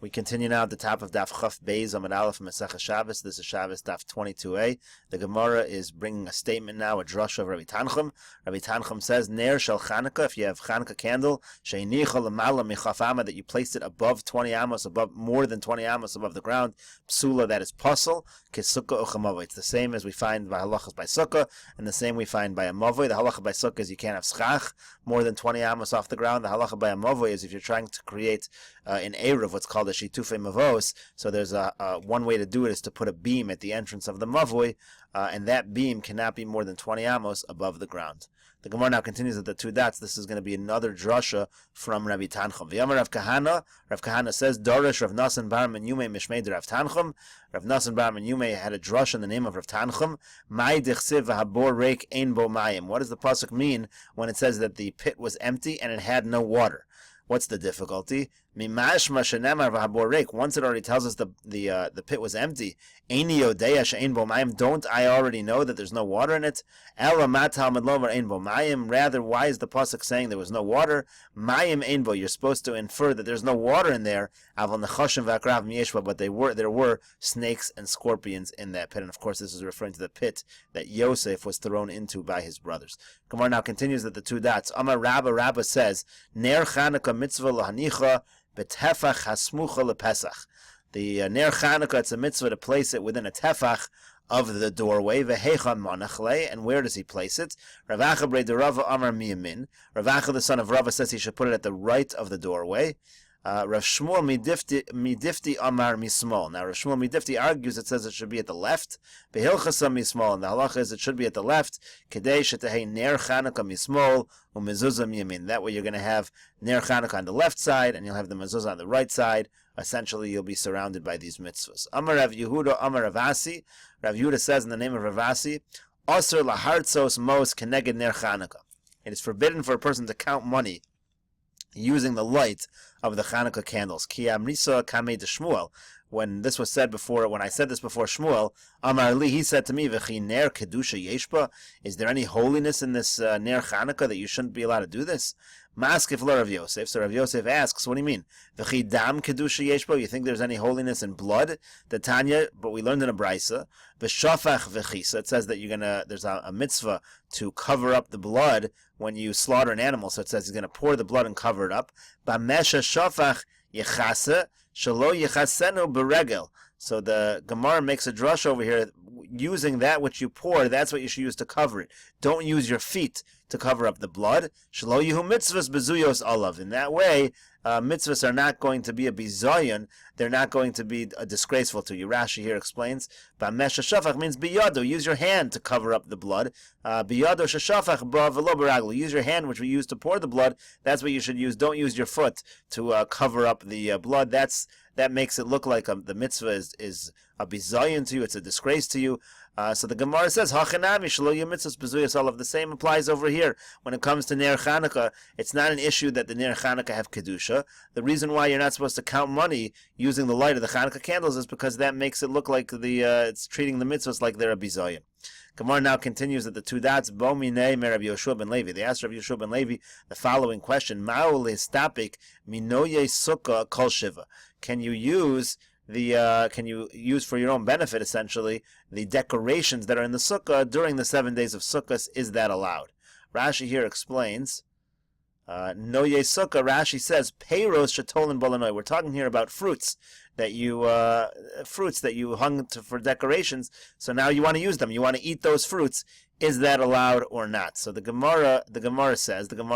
We continue now at the top of Daf Chaf Beis Amud Aleph Masechah Shabbos. This is Shabbos Daf 22a. The Gemara is bringing a statement now, a drasha of Rabbi Tanchum. Rabbi Tanchum says, Ner shel Chanukah, if you have Chanukah candle, sheinicha lemala michaf amma, that you placed it above 20 amos, above more than 20 amos above the ground, psula, that is puzzle, kisukah uchamavoi. It's the same as we find by halachas by sukkah, and the same we find by a mavoi. The halacha by sukkah is you can't have schach more than 20 amos off the ground. The halacha by a mavoi is if you're trying to create in Eruv what's called a shitufei mavos. So there's one way to do it is to put a beam at the entrance of the mavoi, and that beam cannot be more than 20 amos above the ground. The Gemara now continues at the two dots. This is going to be another drasha from Rabbi Tanchum. V'yamar Rav Kahana. Rav Kahana says, Dorish Rav Nasan bar Menyume Mishmei Rav Tanchum. Rav Nasan bar Menyume had a drasha in the name of Rav Tanchum. Mai dichsiv v'habor reik ein bo mayim. What does the pasuk mean when it says that the pit was empty and it had no water? What's the difficulty? Once it already tells us the pit was empty, don't I already know that there's no water in it? Rather, why is the pasuk saying there was no water? You're supposed to infer that there's no water in there, but there were snakes and scorpions in that pit. And of course, this is referring to the pit that Yosef was thrown into by his brothers. Gemara now continues at the two dots. Amar Rabba says, Ner Chanukah mitzvah lahanicha betefach hasmucha lepesach. The Ner Chanukah, it's a mitzvah to place it within a tefach of the doorway. Vehechan manachle, and where does he place it? Rav Acha bre de Rava Amar miyamin. Rav Acha, the son of Rava, says he should put it at the right of the doorway. Rav Shmuel midifti Amar mismol. Now Rav Shmuel midifti argues, it says it should be at the left. Behilchasa mismol, and the halacha is it should be at the left. Kedei shetehei ner Chanukah mismol umezuzah miyamin. That way you're going to have ner Chanukah on the left side, and you'll have the mezuzah on the right side. Essentially, you'll be surrounded by these mitzvahs. Amar Rav Yehuda Amar Rav Asi. Rav Yehuda says in the name of Rav Asi, Osir lahartzos mos keneged ner Chanukah. It is forbidden for a person to count money using the light of the Chanukah candles. Ki amrisa kamei de Shmuel. When this was said before, when I said this before Shmuel, Amar li, he said to me, V'chi ner kedusha yeshba. Is there any holiness in this ner Chanukah that you shouldn't be allowed to do this? Maskif lo Rav Yosef. So Rav Yosef asks, what do you mean? V'chi dam kedusha yeshba. You think there's any holiness in blood? The Tanya, but we learned in a brisa, v'shafach v'chisa. It says that there's a mitzvah to cover up the blood when you slaughter an animal. So it says he's going to pour the blood and cover it up. B'mesha shafach yechasa shelo yechasenu beregel. So the Gemara makes a drush over here, using that which you pour, that's what you should use to cover it. Don't use your feet to cover up the blood. Shelo yehu mitzvahs bezuyos olav. In that way, mitzvahs are not going to be a bizayon, they're not going to be disgraceful to you. Rashi here explains, Ba'mesha shafach means biyado, use your hand to cover up the blood. Biyado shashafach ba v'lo baraglu, use your hand which we use to pour the blood, that's what you should use. Don't use your foot to cover up the blood. That makes it look like the mitzvah is a bizayon to you, it's a disgrace to you. So the Gemara says, Hachanami shelo yehu mitzvahs bezuyos olav. The same applies over here. When it comes to Ner Chanukah, it's not an issue that the Ner Chanukah have kedusha. The reason why you're not supposed to count money using the light of the Chanukah candles is because that makes it look like it's treating the mitzvahs like they're a bizayon. Gemara now continues at the two dots. Bo minei me Rabbi Yoshua ben Levi. They asked Rabbi Yoshua ben Levi the following question: Ma'u lehistapik minoye sukkah kol shiva. Can you use for your own benefit, essentially, the decorations that are in the sukkah during the 7 days of Sukkot? Is that allowed? Rashi here explains, Noye Sukkah, Rashi says, Peiros shetolin bolanoi. We're talking here about fruits that you hung for decorations, so now you want to use them. You want to eat those fruits. Is that allowed or not? So the Gemara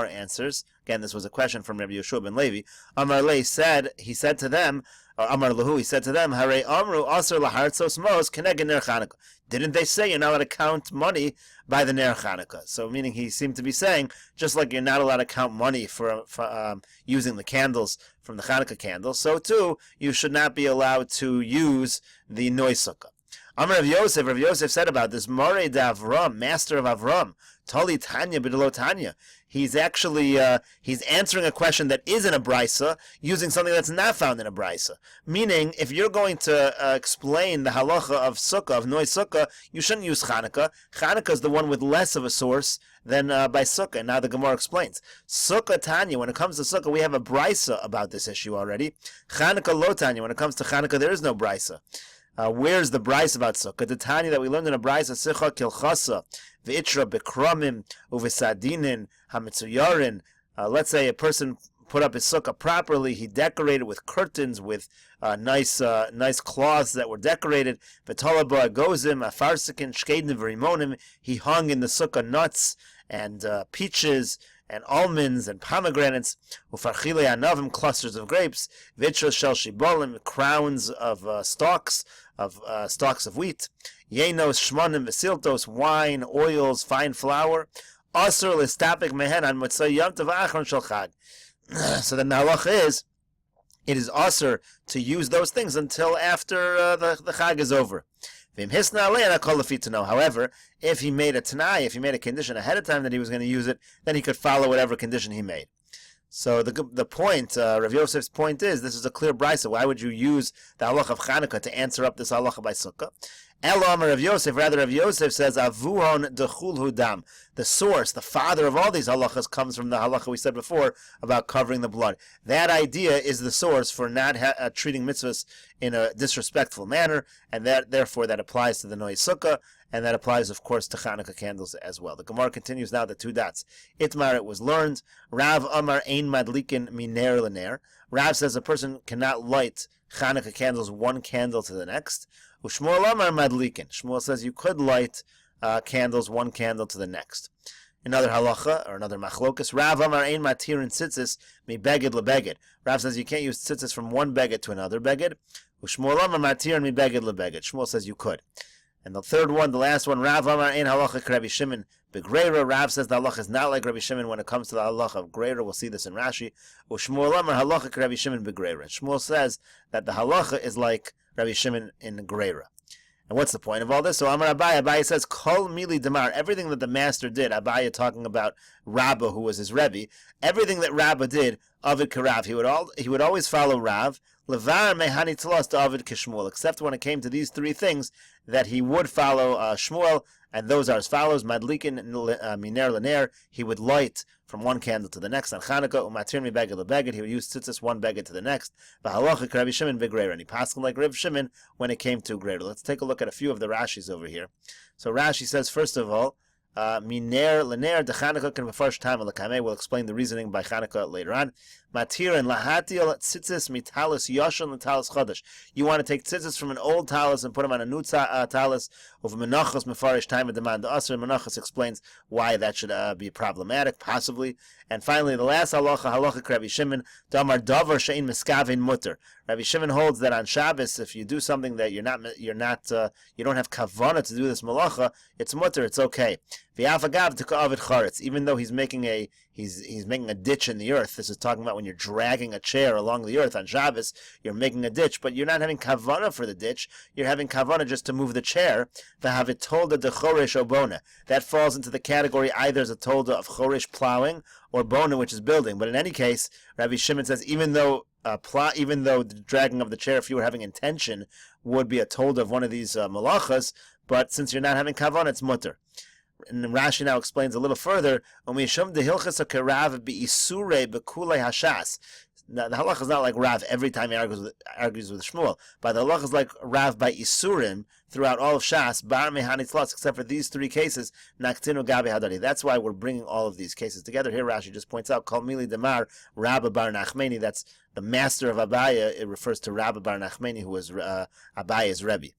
answers, again, this was a question from Rabbi Yoshua ben Levi. Amar Le said, he said to them, Amar Lahu, he said to them, Hare Amru Asr Lahartzos Mos Keneged Ner Chanukah. Didn't they say you're not allowed to count money by the Ner Chanukah? So meaning he seemed to be saying, just like you're not allowed to count money for using the candles from the Chanukah candles, so too, you should not be allowed to use the Noy Sukkah. Amar Rav Yosef said about this, Morei de Avram, master of Avram, Tali Tanya b'delo Tanya. He's actually he's answering a question that is in a brisa using something that's not found in a brisa. Meaning, if you're going to explain the halacha of sukkah, of Noy Sukkah, you shouldn't use Chanukah. Chanukah is the one with less of a source than by sukkah. And now the Gemara explains. Sukkah Tanya, when it comes to sukkah, we have a brisa about this issue already. Chanukah lo Tanya, when it comes to Chanukah, there is no brisa. Where's the brisa about sukkah? The Tanya that we learned in a brisa, Sicha Kilchasa, V'itra Bekramim, Uvesadinin, Hamitzuyarin. Let's say a person put up his sukkah properly, he decorated with curtains, with nice cloths that were decorated. V'talaba agozim, afarsikin, shkedin v'rimonim. He hung in the sukkah nuts and peaches and almonds and pomegranates. Ufarchile anavim, clusters of grapes. Vitra shel shibolim, crowns of stalks of wheat. Yenos shmonim v'siltos, wine, oils, fine flour. Asur listapik mehen an motzei yom tov achron shel chag. So then the halacha is, it is asur to use those things until after the chag is over. However, if he made a tanai, if he made a condition ahead of time that he was going to use it, then he could follow whatever condition he made. So the point, Rav Yosef's point is, this is a clear brisa. Why would you use the halacha of Chanukah to answer up this halacha by sukkah? Elam Rav Yosef, rather Rav Yosef says, Avuhon dechul hudam. The source, the father of all these halachas comes from the halacha we said before about covering the blood. That idea is the source for not treating mitzvahs in a disrespectful manner, and therefore that applies to the Noy Sukkah, and that applies, of course, to Chanukah candles as well. The Gemara continues now the two dots. Itmar, it was learned, Rav Amar ein madlikin miner lener. Rav says a person cannot light Chanukah candles one candle to the next. Ushmuel Amar madlikin. Shmuel says you could light candles one candle to the next. Another halacha, or another machlokas, Rav Amar ein matirin tzitzis mi beged lebeged. Rav says you can't use tzitzis from one beged to another beged. Ushmuel Amar matirin mi beged lebeged. Shmuel says you could. And the third one, the last one, Rav Amar ein halacha Rabbi Shimon begreira. Rav says the halacha is not like Rabbi Shimon when it comes to the halacha of greira. We'll see this in Rashi. Ushmuel Amar halacha Rabbi Shimon begreira. Shmuel says that the halacha is like Rabbi Shimon in greira. And what's the point of all this? So Amar Abaye says, Kol mili damar, everything that the master did, Abaye talking about Rabbah, who was his Rebbe, everything that Rabbah did, Avid Karav, he would always follow Rav, Levar mehani tlos to Avid Kishmuel, except when it came to these three things, that he would follow Shmuel, and those are as follows, Madlikin miner lener, he would light from one candle to the next. On Chanukah, umatir mi beged lebeged, he would use tzitzis one beged to the next. V'halacha Rabbi Shimon begreira, and he passed like Rav Shimon when it came to greira. Let's take a look at a few of the Rashis over here. So Rashi says, first of all, miner lener de Chanukah can be first time l'kamei. We'll explain the reasoning by Chanukah later on. Matir and lahatil tzitzis mitalis yoshan l'talis chadash. You want to take tzitzis from an old talis and put them on a new talis. Over menachos mefarish time of demand. The Asr Menachos explains why that should be problematic, possibly. And finally, the last halacha Rabbi Shimon, damar davar shein miskavein mutter. Rabbi Shimon holds that on Shabbos, if you do something that you don't have kavanah to do this malacha, it's mutter, it's okay. V'yafagav t'ka'avid charetz, even though he's making a ditch in the earth. This is talking about when you're dragging a chair along the earth on Shabbos, you're making a ditch, but you're not having kavanah for the ditch, you're having kavanah just to move the chair. V'havit tolda de choresh o bona. That falls into the category either as a tolda of choresh plowing or bona, which is building. But in any case, Rabbi Shimon says even though the dragging of the chair, if you were having intention, would be a tolda of one of these malachas, but since you're not having kavanah, it's mutter. And Rashi now explains a little further. Now, the halach is not like Rav every time he argues with Shmuel, but the halach is like Rav by Isurim throughout all of Shas, bar mehani tlos, except for these three cases, naktinu gabi hadari. That's why we're bringing all of these cases together. Here Rashi just points out, Kol mili demar Rabba bar Nachmeni, that's the master of Abaya. It refers to Rabba bar Nachmeni, who was Abaya's Rebbe.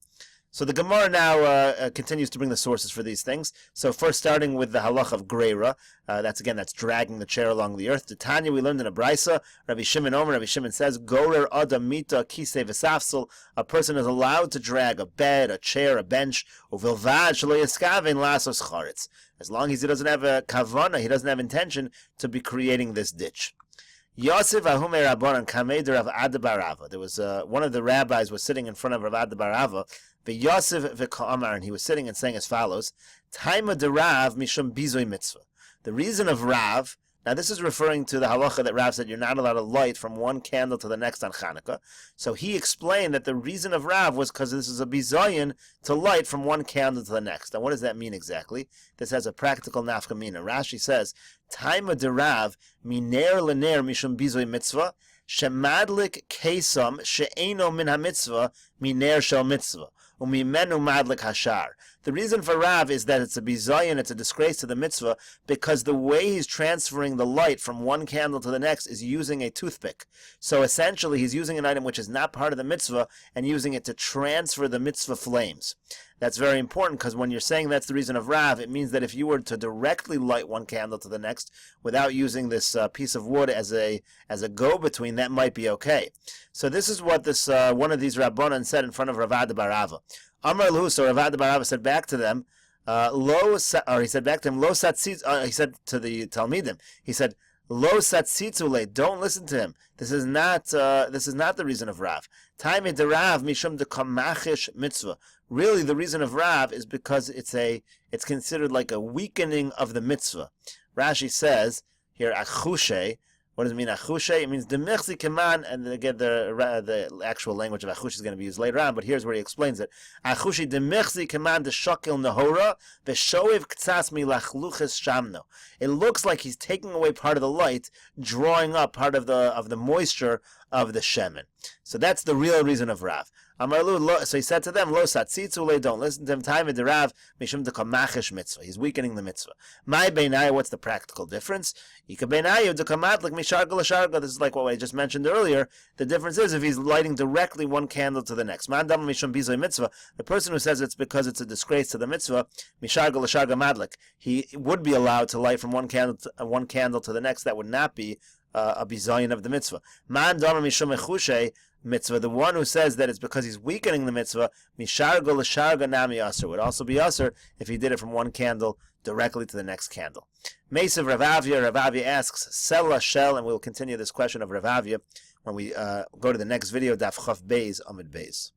So the Gemara now continues to bring the sources for these things. So first starting with the halach of greira, that's dragging the chair along the earth. The Tanya we learned in a brisa, Rabbi Shimon says, Gorer adam mita kisei v'safsel, a person is allowed to drag a bed, a chair, a bench, uvilvad shelo yaskaven lasos charetz, as long as he doesn't have a kavanah, he doesn't have intention to be creating this ditch. Yosef Ahume Rabbanan Kamed Rav Ada bar Rava. There was one of the rabbis was sitting in front of Rav Ada bar Rava, Yosef v'Ka'amar, and he was sitting and saying as follows: Taima de Rav mishum bizoy mitzvah. The reason of Rav. Now this is referring to the halacha that Rav said you're not allowed to light from one candle to the next on Hanukkah. So he explained that the reason of Rav was because this is a bizayin to light from one candle to the next. Now what does that mean exactly? This has a practical nafkamina. Rashi says, Taima de Rav miner lener mishum bizoy mitzvah shemadlik kesam she'eno min ha-mitzvah miner shel mitzvah. Umimenu madlik hashar. The reason for Rav is that it's a bizayin, it's a disgrace to the mitzvah, because the way he's transferring the light from one candle to the next is using a toothpick. So essentially he's using an item which is not part of the mitzvah and using it to transfer the mitzvah flames. That's very important, because when you're saying that's the reason of Rav, it means that if you were to directly light one candle to the next without using this piece of wood as a go-between, that might be okay. So this is what this one of these Rabbanan said in front of Rav Ada bar Rava. Amar Lahu, so Rav Ada bar Rava said back to them, he said back to him, he said to the Talmidim, he said, Lo satzitule, don't listen to him. This is not the reason of Rav. Taime de Rav mishum de kamachish mitzvah. Really, the reason of Rav is because it's considered like a weakening of the mitzvah. Rashi says here, achushe. What does it mean, achushe? It means demichzi keman, and again, the actual language of achushe is going to be used later on, but here's where he explains it. Achushe demichzi keman de shokil nahora, veshoev ktsas milachluches shamno. It looks like he's taking away part of the light, drawing up part of the moisture of the shemen. So that's the real reason of Rav. So he said to them, Lo satzitzule, don't listen to him. Time de Rav mishum de kamachish mitzvah. He's weakening the mitzvah. My beinaya, what's the practical difference? Ika beinaya de kamatlik misharga l'sharga. This is like what I just mentioned earlier. The difference is if he's lighting directly one candle to the next. Man dam mishum bizoy mitzvah. The person who says it's because it's a disgrace to the mitzvah, misharga l'sharga madlik, he would be allowed to light from one candle to the next. That would not be a bizayin of the mitzvah. Man dam mishum echushe mitzvah. The one who says that it's because he's weakening the mitzvah, misharga l'sharga nami aser, would also be aser if he did it from one candle directly to the next candle. Meisiv Rav Avia asks, Sela Shel, and we'll continue this question of Rav Avia when we go to the next video, Daf Chaf Beis, Amud Beis.